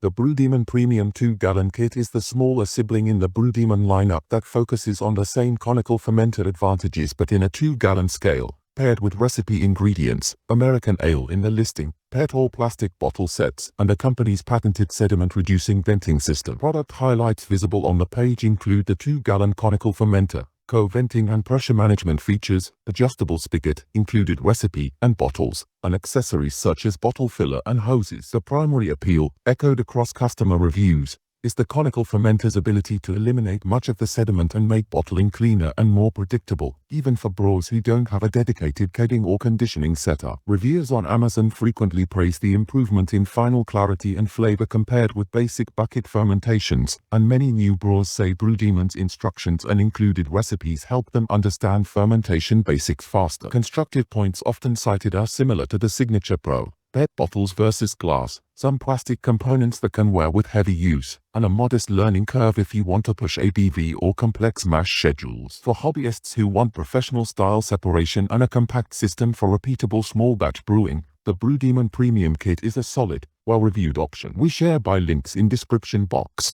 The BrewDemon Premium 2-gallon kit is the smaller sibling in the BrewDemon lineup that focuses on the same conical fermenter advantages but in a 2-gallon scale, paired with recipe ingredients, American ale in the listing, PET or plastic bottle sets, and the company's patented sediment-reducing venting system. Product highlights visible on the page include the 2-gallon conical fermenter, co-venting and pressure management features, adjustable spigot, included recipe and bottles, and accessories such as bottle filler and hoses. The primary appeal, echoed across customer reviews, is the conical fermenter's ability to eliminate much of the sediment and make bottling cleaner and more predictable, even for brewers who don't have a dedicated kegging or conditioning setup. Reviewers on Amazon frequently praise the improvement in final clarity and flavor compared with basic bucket fermentations, and many new brewers say BrewDemon's instructions and included recipes help them understand fermentation basics faster. Constructive points often cited are similar to the Signature Pro, PET bottles versus glass, some plastic components that can wear with heavy use, and a modest learning curve if you want to push ABV or complex mash schedules. For hobbyists who want professional-style separation and a compact system for repeatable small-batch brewing, the BrewDemon Premium Kit is a solid, well-reviewed option. We share buy links in description box.